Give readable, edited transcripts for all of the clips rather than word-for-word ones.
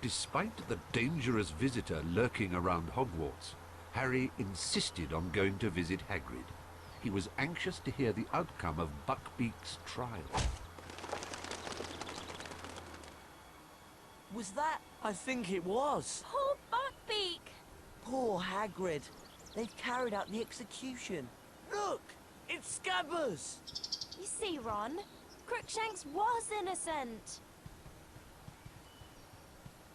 Despite the dangerous visitor lurking around Hogwarts, Harry insisted on going to visit Hagrid. He was anxious to hear the outcome of Buckbeak's trial. Was that? I think it was. Poor Buckbeak! Poor Hagrid. They've carried out the execution. Look! It's Scabbers! You see, Ron? Crookshanks was innocent.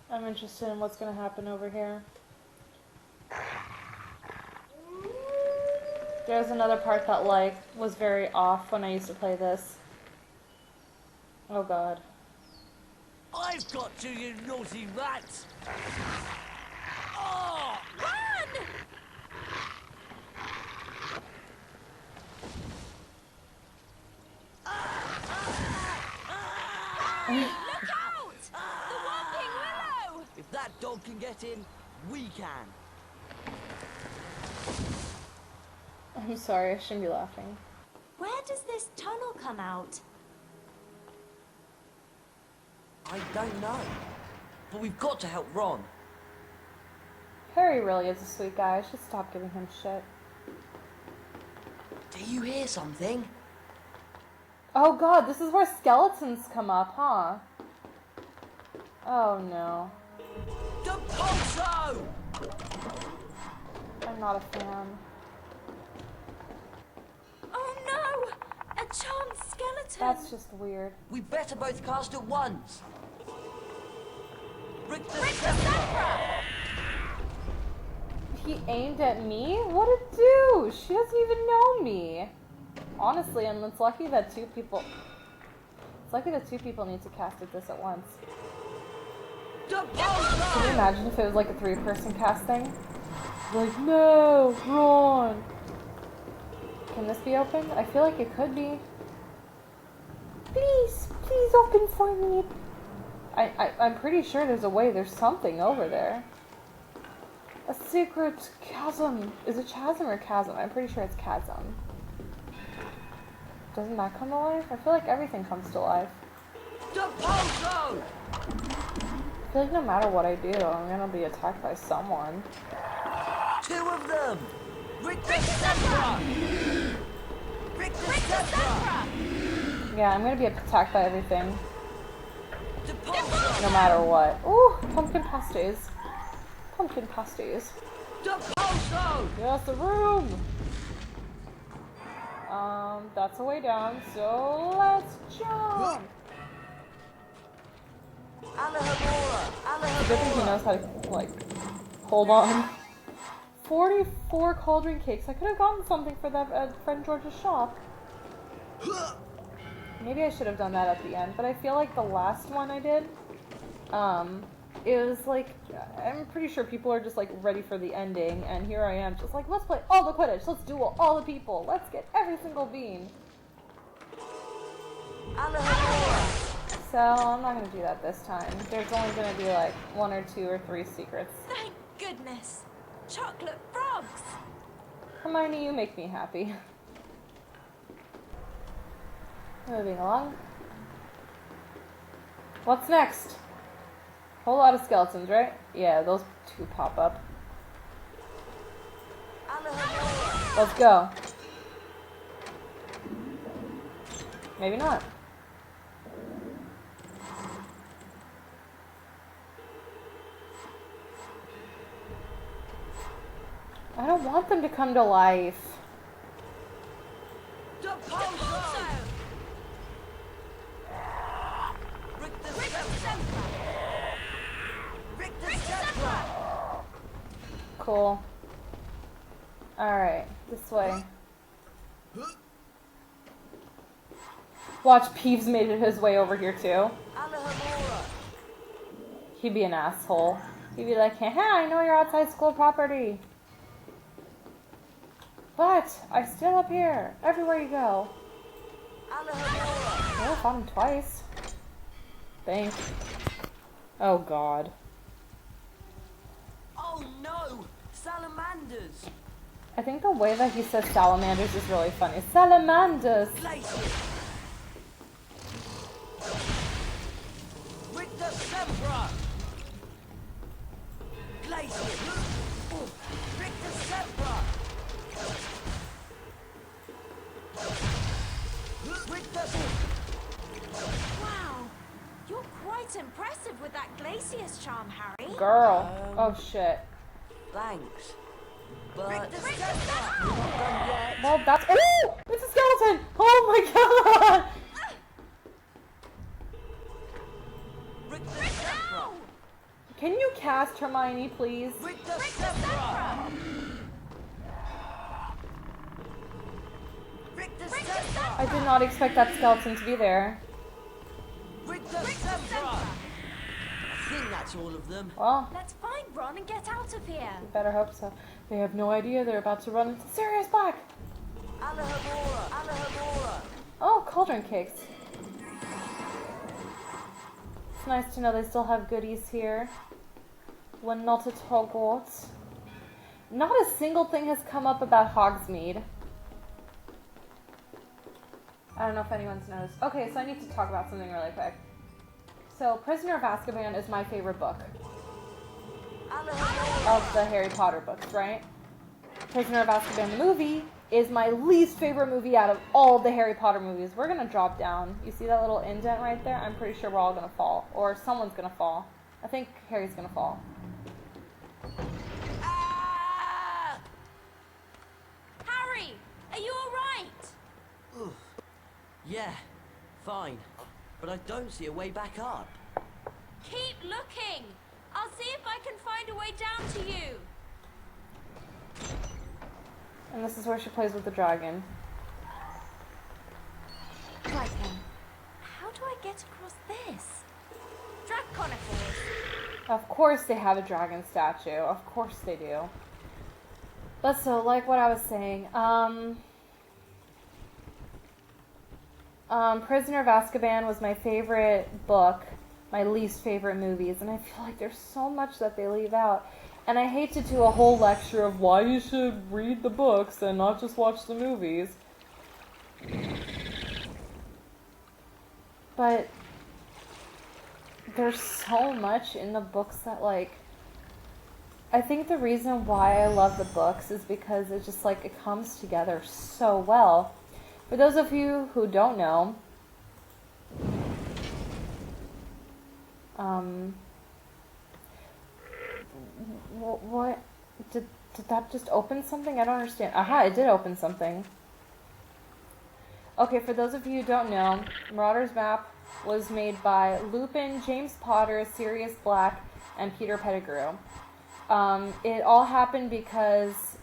I'm interested in what's gonna happen over here. There's another part that, like, was very off when I used to play this. Oh god. I've got you, you naughty rat! Oh! Run! Look out! The Whomping Willow! If that dog can get in, we can. I'm sorry, I shouldn't be laughing. Where does this tunnel come out? I don't know. But we've got to help Ron. Harry really is a sweet guy. I should stop giving him shit. Do you hear something? Oh god, this is where skeletons come up, huh? Oh no. Depulso! I'm not a fan. Oh no! A charmed skeleton! That's just weird. We better both cast at once. Rick the Scepter! He aimed at me? What a douche! She doesn't even know me. Honestly, and it's lucky that two people need to cast at this at once. Can you imagine if it was like a 3-person casting? Like, no, Ron! Can this be opened? I feel like it could be. Please, please open for me. I'm pretty sure there's a way. There's something over there. A secret chasm. Is it chasm or chasm? I'm pretty sure it's chasm. Doesn't that come to life? I feel like everything comes to life. Depulso! I feel like no matter what I do, I'm gonna be attacked by someone. 2 of them! Rick the Scepter! Rick the Scepter! Yeah, I'm gonna be attacked by everything. Depulso! No matter what. Ooh, pumpkin pasties. Pumpkin pasties. Depulso! Yes, a room! That's a way down, so let's jump! Good thing he knows how to, like, hold on. 44 cauldron cakes. I could have gotten something for that at Friend George's shop. Maybe I should have done that at the end, but I feel like the last one I did, it was like, I'm pretty sure people are just like ready for the ending, and here I am just like, let's play all the Quidditch, let's duel all the people, let's get every single bean. So I'm not gonna do that this time. There's only gonna be like 1 or 2 or 3 secrets. Thank goodness! Chocolate frogs! Hermione, you make me happy. Moving along. What's next? Whole lot of skeletons, right? Yeah, those 2 pop up. Let's go. Maybe not. I don't want them to come to life. Depulso! Rick the Scepter! Rick the Scepter! Cool. Alright, this way. Watch, Peeves made it his way over here too. He'd be an asshole. He'd be like, haha, I know you're outside school property. But I'm still up here, everywhere you go. Oh, I fought him twice. Thanks. Oh god. Oh no! Salamanders! I think the way that he says salamanders is really funny. Salamanders! Glaciers! Rick the Scepter! impressive with that Glacius charm, Harry. Girl. Oh shit. Thanks. But Rick the we're not done yet. Well, that's. Ooh! It's a skeleton! Oh my god! Rick the Scabbers. Can you cast Hermione, please? Rick the Scabbers. Rick the Scabbers. I did not expect that skeleton to be there. Rick the Scabbers. I think that's all of them. Well, Let's find Ron and get out of here. we better hope so. They have no idea they're about to run into Sirius Black. Alahabora. Oh, cauldron cakes. It's nice to know they still have goodies here. When not at Hogwarts. Not a single thing has come up about Hogsmeade. I don't know if anyone's noticed. Okay, so I need to talk about something really quick. So, Prisoner of Azkaban is my favorite book of the Harry Potter books, right? Prisoner of Azkaban, the movie, is my least favorite movie out of all the Harry Potter movies. We're gonna drop down. You see that little indent right there? I'm pretty sure we're all gonna fall. Or someone's gonna fall. I think Harry's gonna fall. Ah! Harry, are you alright? Yeah, fine. But I don't see a way back up. Keep looking. I'll see if I can find a way down to you. And this is where she plays with the dragon. Right then. How do I get across this? Draconicles. Of course they have a dragon statue. Of course they do. But so, like what I was saying, Prisoner of Azkaban was my favorite book, my least favorite movies, and I feel like there's so much that they leave out. And I hate to do a whole lecture of why you should read the books and not just watch the movies. But there's so much in the books that, like, I think the reason why I love the books is because it just, like, it comes together so well. For those of you who don't know, what did that just open something? I don't understand. Aha, it did open something. Okay, for those of you who don't know, Marauder's Map was made by Lupin, James Potter, Sirius Black, and Peter Pettigrew. It all happened because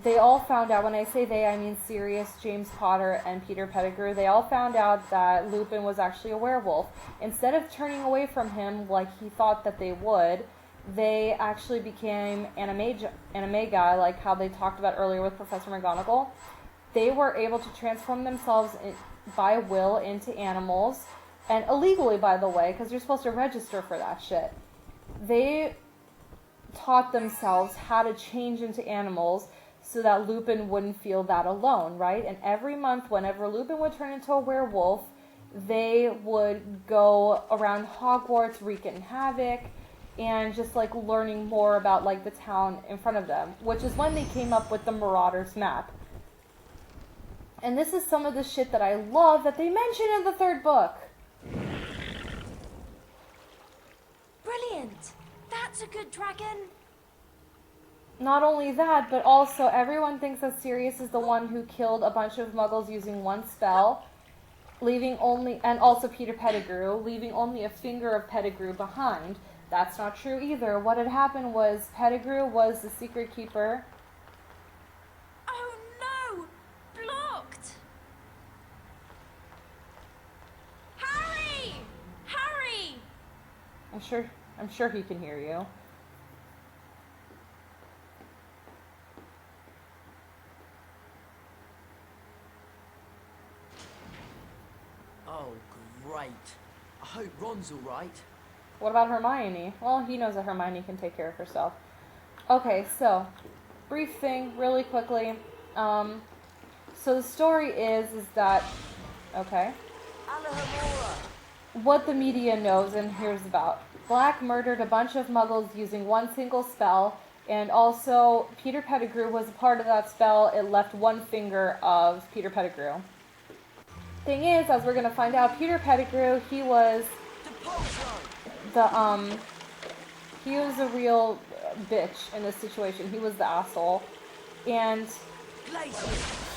they all found out, when I say they, I mean Sirius, James Potter, and Peter Pettigrew, they all found out that Lupin was actually a werewolf. Instead of turning away from him like he thought that they would, they actually became animagi, like how they talked about earlier with Professor McGonagall. They were able to transform themselves by will into animals, and illegally, by the way, because you're supposed to register for that shit. They taught themselves how to change into animals so that Lupin wouldn't feel that alone, right? And every month, whenever Lupin would turn into a werewolf, they would go around Hogwarts wreaking havoc and just, like, learning more about, like, the town in front of them, which is when they came up with the Marauder's Map. And this is some of the shit that I love that they mention in the third book. Brilliant. That's a good dragon. Not only that, but also everyone thinks that Sirius is the one who killed a bunch of muggles using one spell, leaving only, and also Peter Pettigrew, leaving only a finger of Pettigrew behind. That's not true either. What had happened was Pettigrew was the secret keeper. Oh no! Blocked! Harry! Harry! I'm sure he can hear you. Oh, great. I hope Ron's alright. What about Hermione? Well, he knows that Hermione can take care of herself. Okay, so, brief thing, really quickly. So the story is that, okay, what the media knows and hears about. Black murdered a bunch of muggles using one single spell, and also Peter Pettigrew was a part of that spell. It left one finger of Peter Pettigrew. Thing is, as we're going to find out, Peter Pettigrew, he was He was a real bitch in this situation. He was the asshole. And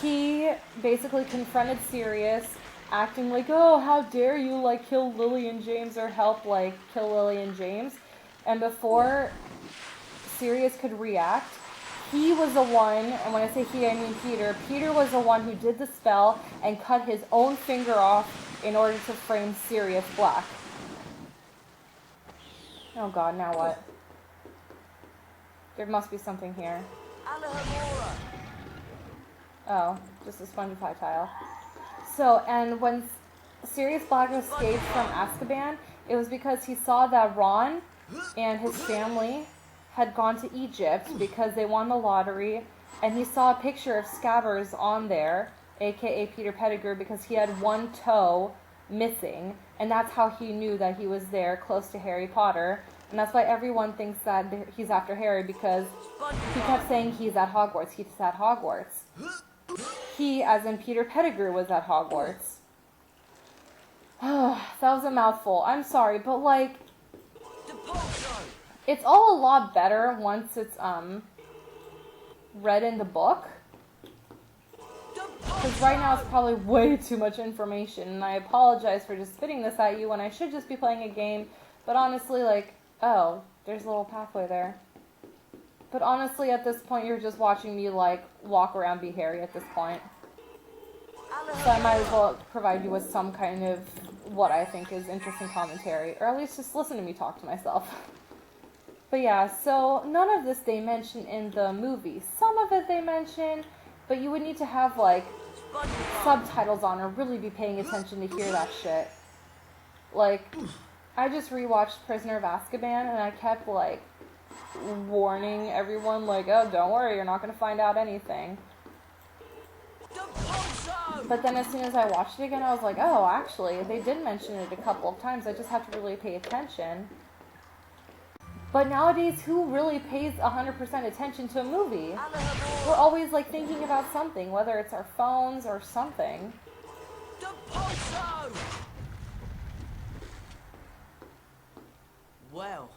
he basically confronted Sirius, acting like, oh, how dare you, like, kill Lily and James or help, like, kill Lily and James. And before Sirius could react, he was the one, and when I say he, I mean Peter. Peter was the one who did the spell and cut his own finger off in order to frame Sirius Black. Oh god, now what? There must be something here. Oh, just a Spongify tile. So, and when Sirius Black escaped from Azkaban, it was because he saw that Ron and his family had gone to Egypt because they won the lottery, and he saw a picture of Scabbers on there, aka Peter Pettigrew, because he had one toe missing, and that's how he knew that he was there close to Harry Potter, and that's why everyone thinks that he's after Harry, because he kept saying he's at Hogwarts, he's at Hogwarts. He, as in Peter Pettigrew, was at Hogwarts. That was a mouthful. I'm sorry, but like, it's all a lot better once it's read in the book. Because right now it's probably way too much information, and I apologize for just spitting this at you when I should just be playing a game. But honestly, like, oh, there's a little pathway there. But honestly, at this point, you're just watching me, like, walk around, be Harry at this point. So I might as well provide you with some kind of what I think is interesting commentary, or at least just listen to me talk to myself. But yeah, so none of this they mention in the movie. Some of it they mention, but you would need to have, like, subtitles on or really be paying attention to hear that shit. Like, I just rewatched Prisoner of Azkaban, and I kept, like, warning everyone, like, oh, don't worry, you're not going to find out anything. But then as soon as I watched it again, I was like, oh, actually, they did mention it a couple of times. I just have to really pay attention. But nowadays, who really pays 100% attention to a movie? We're always, like, thinking about something, whether it's our phones or something. Well,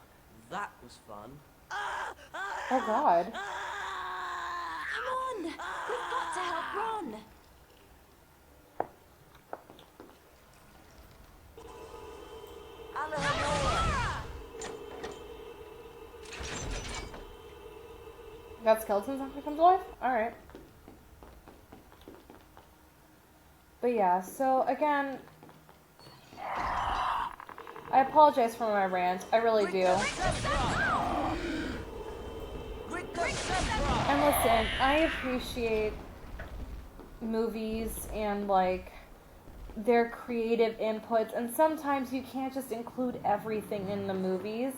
that was fun. Oh, God. Come on! We've got to help Ron! Got skeletons after it comes alive? Alright. But yeah, so again, I apologize for my rant. I really do. And listen, I appreciate movies and, like, their creative inputs, and sometimes you can't just include everything in the movies.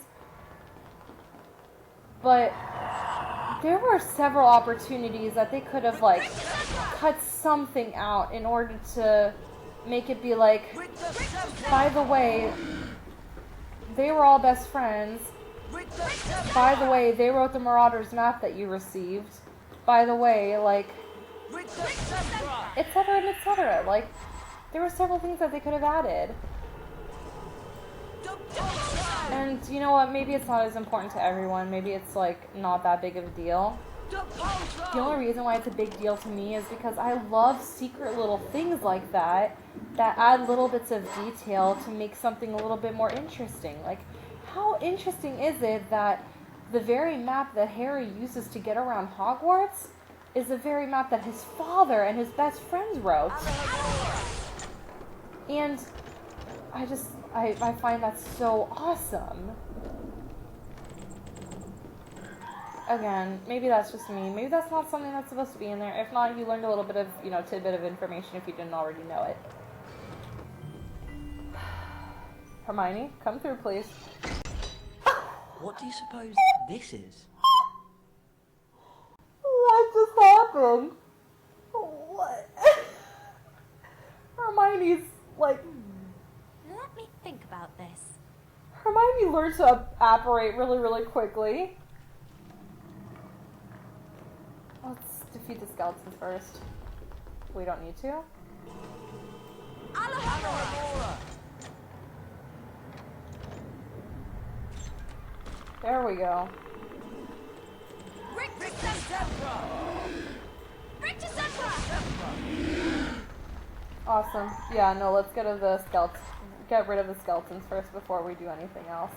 But there were several opportunities that they could have, like, cut something out in order to make it be like, by the way, they were all best friends. By the way, they wrote the Marauders map that you received. By the way, like, etc. and etc. Like, there were several things that they could have added. And you know what, maybe it's not as important to everyone, maybe it's, like, not that big of a deal. The only reason why it's a big deal to me is because I love secret little things like that add little bits of detail to make something a little bit more interesting. Like, how interesting is it that the very map that Harry uses to get around Hogwarts is the very map that his father and his best friends wrote? And I find that so awesome. Again, maybe that's just me. Maybe that's not something that's supposed to be in there. If not, you learned a little bit of, you know, tidbit of information if you didn't already know it. Hermione, come through, please. What do you suppose this is? What just happened? What? Hermione's, like... Let me think about this. Hermione learned to apparate really, really quickly. Let's defeat the skeletons first. We don't need to. There we go. Awesome. Yeah, no, let's get rid of the skeletons. Get rid of the skeletons first before we do anything else.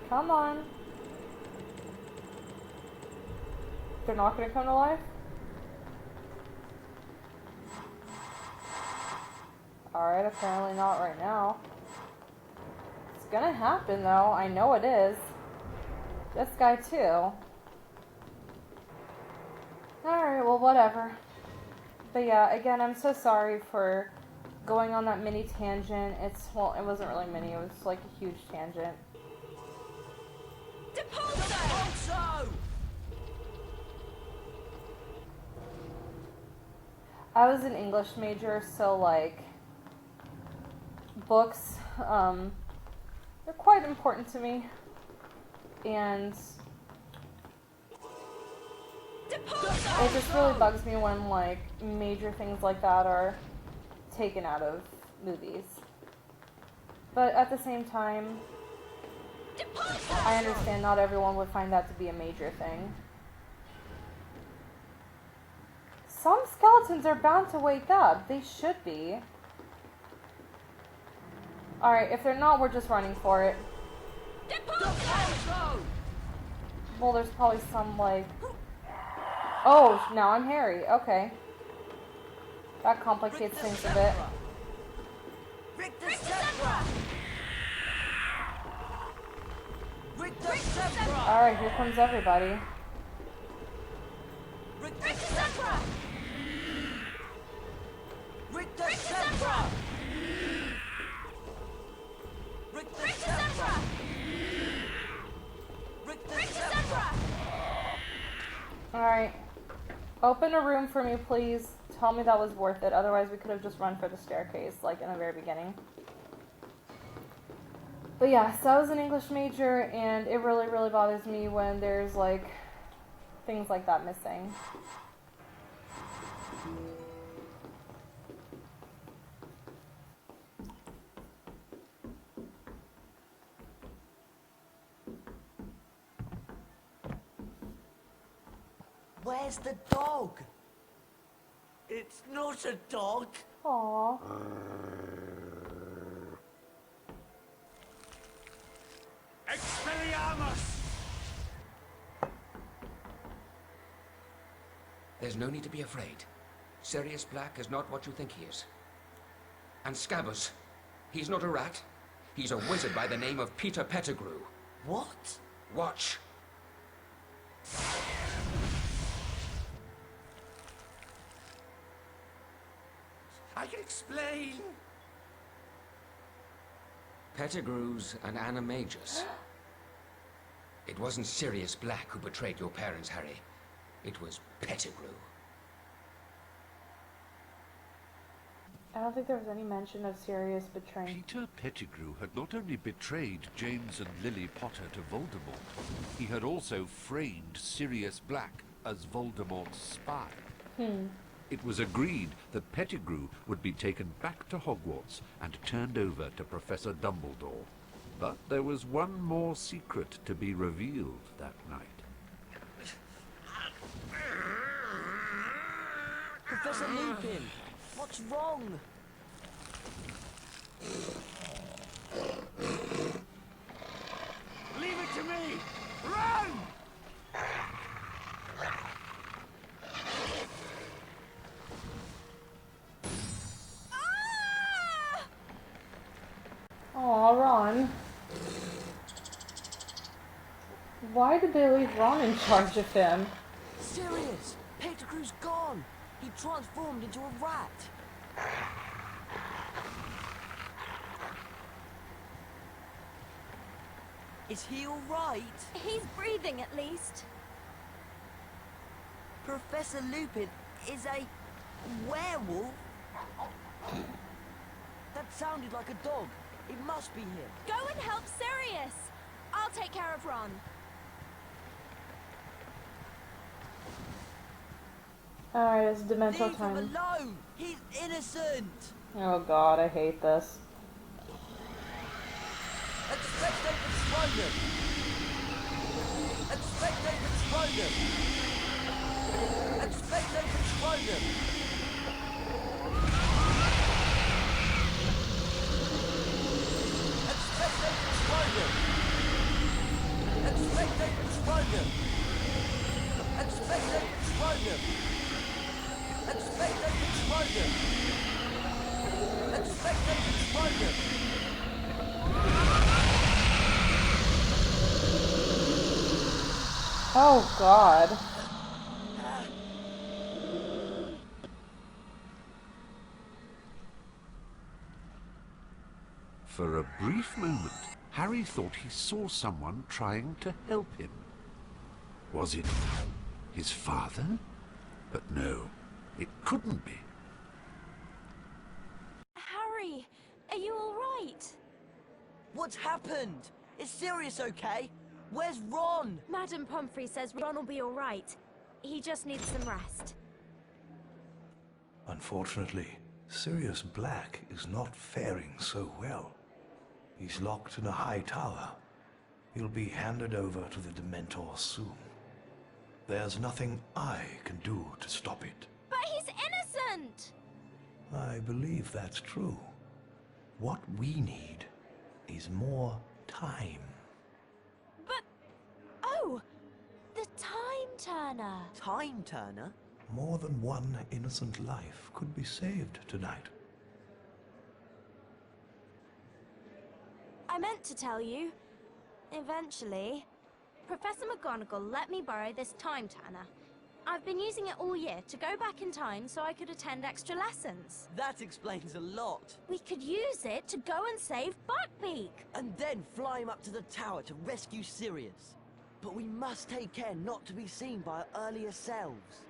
Come on. They're not gonna come to life? Alright, apparently not right now. It's gonna happen though, I know it is. This guy too. Alright, well whatever. But yeah, again, I'm so sorry for going on that mini tangent. Well, it wasn't really mini, it was like a huge tangent. I was an English major, so like books, they're quite important to me, and it just really bugs me when like major things like that are taken out of movies. But at the same time, I understand not everyone would find that to be a major thing. Some skeletons are bound to wake up. They should be. Alright, if they're not, we're just running for it. Well, there's probably some, like... Oh, now I'm Harry. Okay. That complicates things a bit. Alright, here comes everybody. Alright. Open a room for me, please. Tell me that was worth it. Otherwise, we could have just run for the staircase, like in the very beginning. But yeah, so I was an English major, and it really, really bothers me when there's, like, things like that missing. Where's the dog? It's not a dog. Aww. Expelliarmus! There's no need to be afraid. Sirius Black is not what you think he is. And Scabbers, he's not a rat. He's a wizard by the name of Peter Pettigrew. What? Watch. I can explain. Pettigrew's an animagus. It wasn't Sirius Black who betrayed your parents, Harry. It was Pettigrew. I don't think there was any mention of Sirius betraying. Peter Pettigrew had not only betrayed James and Lily Potter to Voldemort, he had also framed Sirius Black as Voldemort's spy. It was agreed that Pettigrew would be taken back to Hogwarts and turned over to Professor Dumbledore. But there was one more secret to be revealed that night. Professor Lupin, what's wrong? Leave it to me! Run! Aw, Ron. Why did they leave Ron in charge of him? Sirius! Pettigrew's gone! He transformed into a rat! Is he alright? He's breathing at least. Professor Lupin is a werewolf? That sounded like a dog. It must be him. Go and help Sirius. I'll take care of Ron. Alright, it's Demento Leave him time. alone! He's innocent! Oh god, I hate this. Expecto Patronum! Expecto Patronum! Expecto Patronum! Expecto Patronum! Expecto Patronum! Expecto Patronum! Expecto Patronum! Expecto Patronum! Oh god. For a brief moment, Harry thought he saw someone trying to help him. Was it his father? But no, it couldn't be. Harry, are you all right? What's happened? Is Sirius okay? Where's Ron? Madam Pomfrey says Ron will be all right. He just needs some rest. Unfortunately, Sirius Black is not faring so well. He's locked in a high tower. He'll be handed over to the Dementors soon. There's nothing I can do to stop it. But he's innocent! I believe that's true. What we need is more time. But... oh! The Time Turner! Time Turner? More than one innocent life could be saved tonight. I meant to tell you. Eventually, Professor McGonagall let me borrow this Time Turner. I've been using it all year to go back in time so I could attend extra lessons. That explains a lot. We could use it to go and save Buckbeak. And then fly him up to the tower to rescue Sirius. But we must take care not to be seen by our earlier selves.